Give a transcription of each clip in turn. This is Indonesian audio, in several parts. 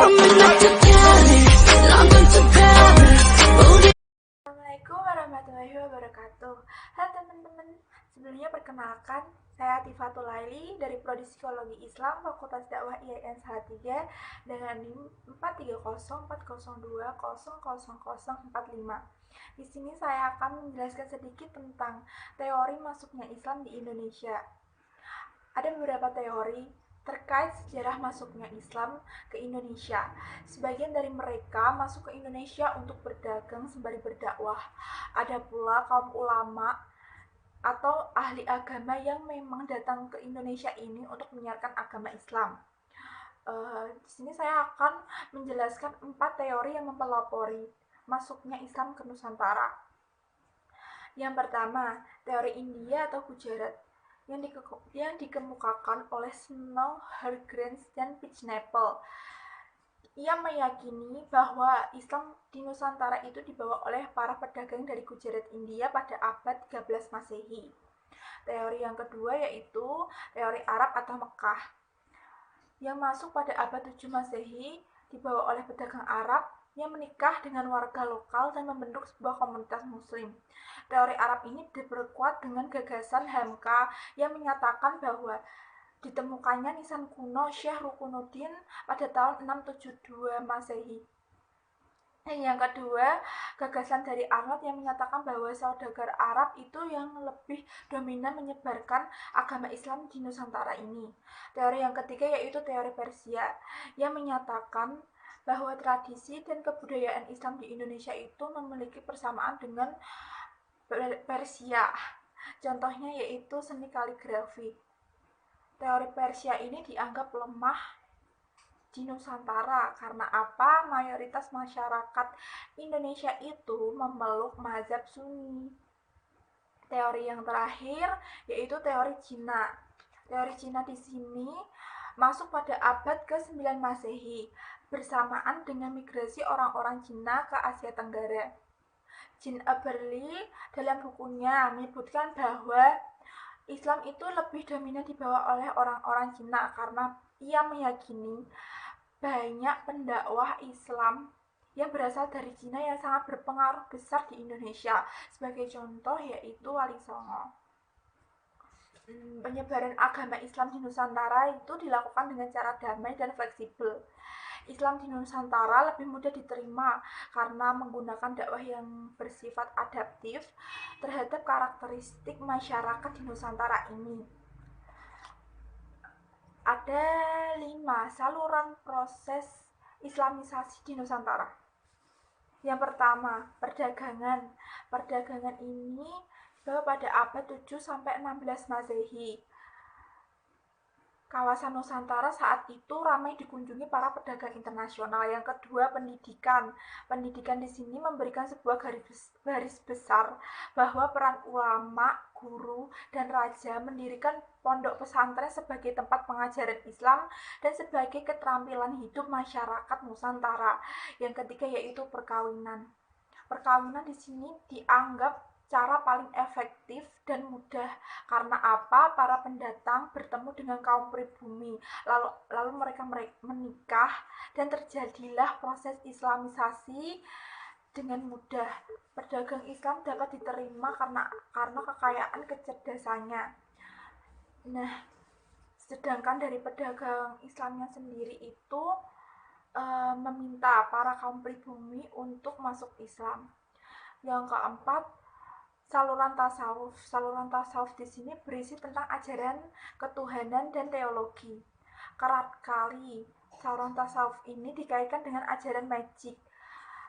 Assalamualaikum warahmatullahi wabarakatuh. Halo teman-teman, sebelumnya perkenalkan, saya Tifatul Laili dari Prodi Psikologi Islam Fakultas Dakwah IAIN Salatiga dengan NIM 43040020045. Di sini saya akan menjelaskan sedikit tentang teori masuknya Islam di Indonesia. Ada beberapa teori terkait sejarah masuknya Islam ke Indonesia. Sebagian dari mereka masuk ke Indonesia untuk berdagang sembari berdakwah. Ada pula kaum ulama atau ahli agama yang memang datang ke Indonesia ini untuk menyiarkan agama Islam. Di sini saya akan menjelaskan 4 teori yang mempelopori masuknya Islam ke Nusantara. Yang pertama, teori India atau Gujarat yang dikemukakan oleh Snow, Hargreaves, dan Pitchnapel. Ia meyakini bahwa Islam di Nusantara itu dibawa oleh para pedagang dari Gujarat, India pada abad 13 Masehi. Teori yang kedua yaitu teori Arab atau Mekah, yang masuk pada abad 7 Masehi, dibawa oleh pedagang Arab yang menikah dengan warga lokal dan membentuk sebuah komunitas muslim. Teori Arab ini diperkuat dengan gagasan Hamka yang menyatakan bahwa ditemukannya nisan kuno Syekh Rukunuddin pada tahun 672 Masehi. Dan yang kedua, gagasan dari Arnold yang menyatakan bahwa saudagar Arab itu yang lebih dominan menyebarkan agama Islam di Nusantara ini. Teori yang ketiga yaitu teori Persia yang menyatakan bahwa tradisi dan kebudayaan Islam di Indonesia itu memiliki persamaan dengan Persia. Contohnya yaitu seni kaligrafi. Teori Persia ini dianggap lemah di Nusantara karena apa? Mayoritas masyarakat Indonesia itu memeluk mazhab Sunni. Teori yang terakhir yaitu teori Cina. Teori Cina di sini masuk pada abad ke-9 Masehi bersamaan dengan migrasi orang-orang Cina ke Asia Tenggara. Jean Eberly dalam bukunya menyebutkan bahwa Islam itu lebih dominan dibawa oleh orang-orang Cina karena ia meyakini banyak pendakwah Islam yang berasal dari Cina yang sangat berpengaruh besar di Indonesia. Sebagai contoh yaitu Wali Songo. Penyebaran agama Islam di Nusantara itu dilakukan dengan cara damai dan fleksibel. Islam di Nusantara lebih mudah diterima karena menggunakan dakwah yang bersifat adaptif terhadap karakteristik masyarakat di Nusantara ini. Ada 5 saluran proses Islamisasi di Nusantara. Yang pertama, perdagangan. Perdagangan ini pada abad 7 sampai 16 Masehi. Kawasan Nusantara saat itu ramai dikunjungi para pedagang internasional. Yang kedua, pendidikan. Pendidikan di sini memberikan sebuah garis besar bahwa peran ulama, guru, dan raja mendirikan pondok pesantren sebagai tempat pengajaran Islam dan sebagai keterampilan hidup masyarakat Nusantara. Yang ketiga yaitu perkawinan. Perkawinan di sini dianggap cara paling efektif dan mudah karena apa? Para pendatang bertemu dengan kaum pribumi, lalu mereka menikah dan terjadilah proses Islamisasi dengan mudah. Pedagang Islam dapat diterima karena kekayaan kecerdasannya. Nah, sedangkan dari pedagang Islamnya sendiri itu meminta para kaum pribumi untuk masuk Islam. Yang keempat, saluran tasawuf. Saluran tasawuf di sini berisi tentang ajaran ketuhanan dan teologi. Kerap kali saluran tasawuf ini dikaitkan dengan ajaran magic.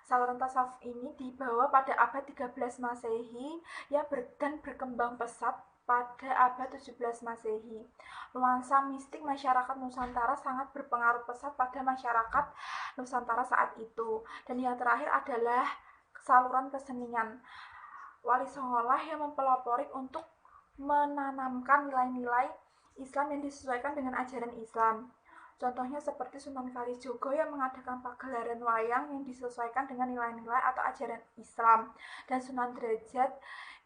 Saluran tasawuf ini dibawa pada abad 13 Masehi dan berkembang pesat pada abad 17 Masehi. Nuansa mistik masyarakat Nusantara sangat berpengaruh pesat pada masyarakat Nusantara saat itu. Dan yang terakhir adalah saluran kesenian. Wali Songo yang mempelopori untuk menanamkan nilai-nilai Islam yang disesuaikan dengan ajaran Islam. Contohnya seperti Sunan Kalijogo yang mengadakan pagelaran wayang yang disesuaikan dengan nilai-nilai atau ajaran Islam, dan Sunan Derajat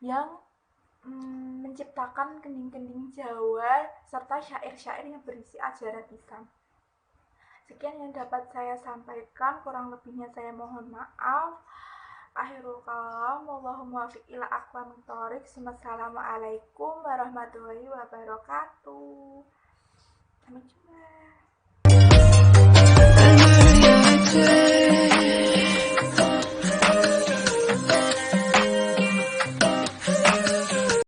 yang menciptakan kending-kending Jawa serta syair-syair yang berisi ajaran Islam. Sekian yang dapat saya sampaikan, kurang lebihnya saya mohon maaf. Akhirul kalam, wallahu muwaffiq ila aqwamit thoriq. Wassalamualaikum warahmatullahi wabarakatuh. Sampai jumpa.